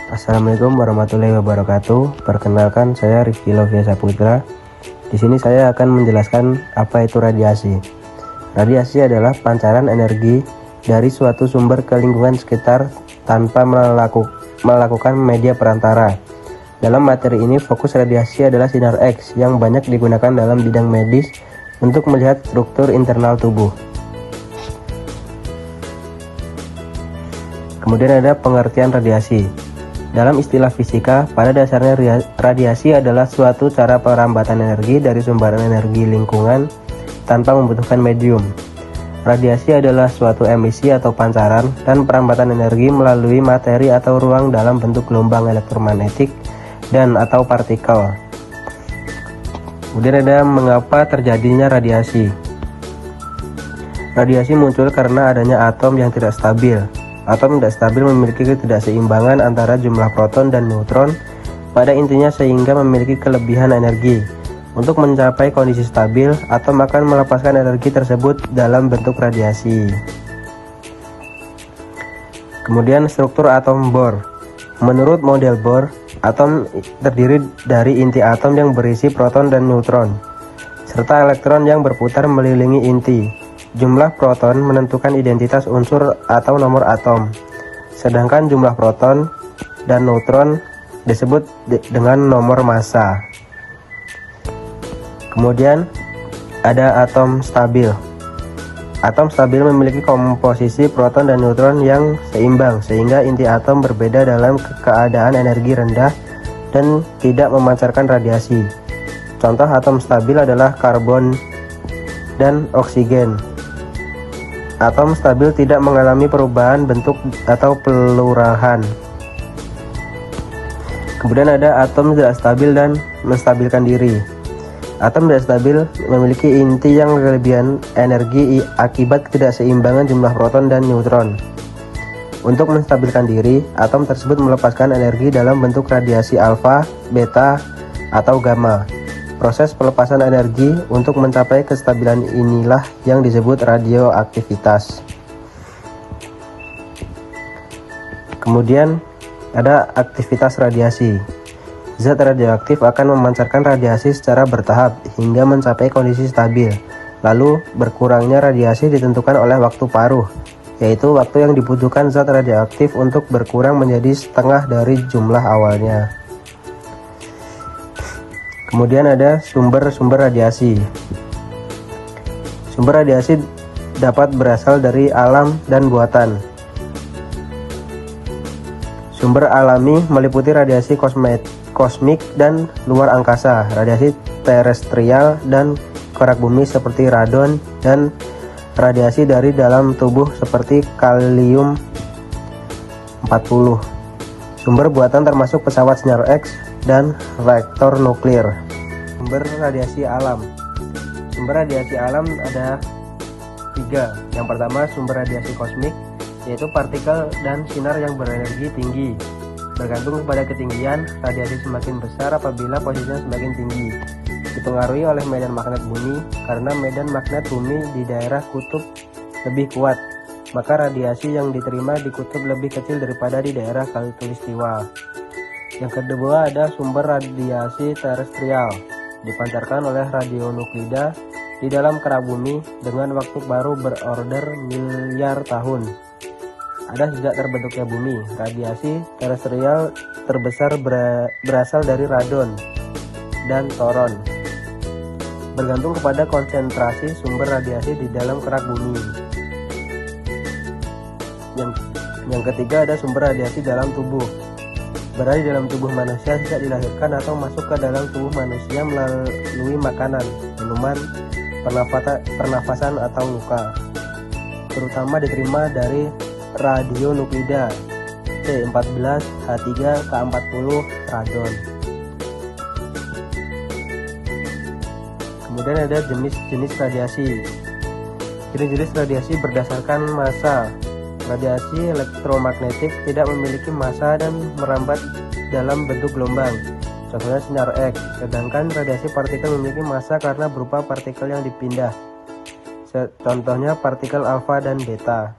Assalamualaikum warahmatullahi wabarakatuh. Perkenalkan, saya Rifki Lovia Saputra. Di sini saya akan menjelaskan apa itu radiasi. Radiasi adalah pancaran energi dari suatu sumber ke lingkungan sekitar tanpa melakukan media perantara. Dalam materi ini, fokus radiasi adalah sinar X yang banyak digunakan dalam bidang medis untuk melihat struktur internal tubuh. Kemudian ada pengertian radiasi. Dalam istilah fisika, pada dasarnya radiasi adalah suatu cara perambatan energi dari sumber energi lingkungan tanpa membutuhkan medium. Radiasi adalah suatu emisi atau pancaran dan perambatan energi melalui materi atau ruang dalam bentuk gelombang elektromagnetik dan atau partikel. Kemudian ada mengapa terjadinya radiasi. Radiasi muncul karena adanya atom yang tidak stabil. Atom tidak stabil memiliki ketidakseimbangan antara jumlah proton dan neutron pada intinya sehingga memiliki kelebihan energi. Untuk mencapai kondisi stabil, atom akan melepaskan energi tersebut dalam bentuk radiasi. Kemudian struktur atom Bohr. Menurut model Bohr, atom terdiri dari inti atom yang berisi proton dan neutron, serta elektron yang berputar mengelilingi inti. Jumlah proton menentukan identitas unsur atau nomor atom, sedangkan jumlah proton dan neutron disebut dengan nomor massa. Kemudian ada atom stabil. Atom stabil memiliki komposisi proton dan neutron yang seimbang, sehingga inti atom berbeda dalam keadaan energi rendah dan tidak memancarkan radiasi. Contoh atom stabil adalah karbon dan oksigen. Atom stabil tidak mengalami perubahan bentuk atau pelurahan. Kemudian ada atom tidak stabil dan menstabilkan diri. Atom tidak stabil memiliki inti yang kelebihan energi akibat ketidakseimbangan jumlah proton dan neutron. Untuk menstabilkan diri, atom tersebut melepaskan energi dalam bentuk radiasi alfa, beta, atau gamma. Proses pelepasan energi untuk mencapai kestabilan inilah yang disebut radioaktivitas. Kemudian ada aktivitas radiasi. Zat radioaktif akan memancarkan radiasi secara bertahap hingga mencapai kondisi stabil. Lalu berkurangnya radiasi ditentukan oleh waktu paruh, yaitu waktu yang dibutuhkan zat radioaktif untuk berkurang menjadi setengah dari jumlah awalnya. Kemudian ada sumber-sumber radiasi. Sumber radiasi dapat berasal dari alam dan buatan. Sumber alami meliputi radiasi kosmik dan luar angkasa, radiasi terestrial dan korak bumi seperti radon, dan radiasi dari dalam tubuh seperti kalium 40. Sumber buatan termasuk pesawat sinar X dan reaktor nuklir. Sumber radiasi alam. Sumber radiasi alam ada 3. Yang pertama, sumber radiasi kosmik, yaitu partikel dan sinar yang berenergi tinggi. Bergantung pada ketinggian, radiasi semakin besar apabila posisinya semakin tinggi. Dipengaruhi oleh medan magnet bumi, karena medan magnet bumi di daerah kutub lebih kuat, maka radiasi yang diterima di kutub lebih kecil daripada di daerah khatulistiwa. Yang kedua ada sumber radiasi terestrial, dipancarkan oleh radionuklida di dalam kerak bumi dengan waktu baru berorder miliar tahun. Ada sejak terbentuknya bumi. Radiasi terestrial terbesar berasal dari radon dan toron. Bergantung kepada konsentrasi sumber radiasi di dalam kerak bumi. Yang ketiga ada sumber radiasi dalam tubuh. Berada di dalam tubuh manusia sejak dilahirkan atau masuk ke dalam tubuh manusia melalui makanan, minuman, pernafasan atau luka. Terutama diterima dari radionuklida C14, H3, K40, radon. Kemudian ada jenis-jenis radiasi. Jenis-jenis radiasi berdasarkan massa. Radiasi elektromagnetik tidak memiliki massa dan merambat dalam bentuk gelombang, contohnya sinar X. Sedangkan radiasi partikel memiliki massa karena berupa partikel yang dipindah, contohnya partikel alfa dan beta.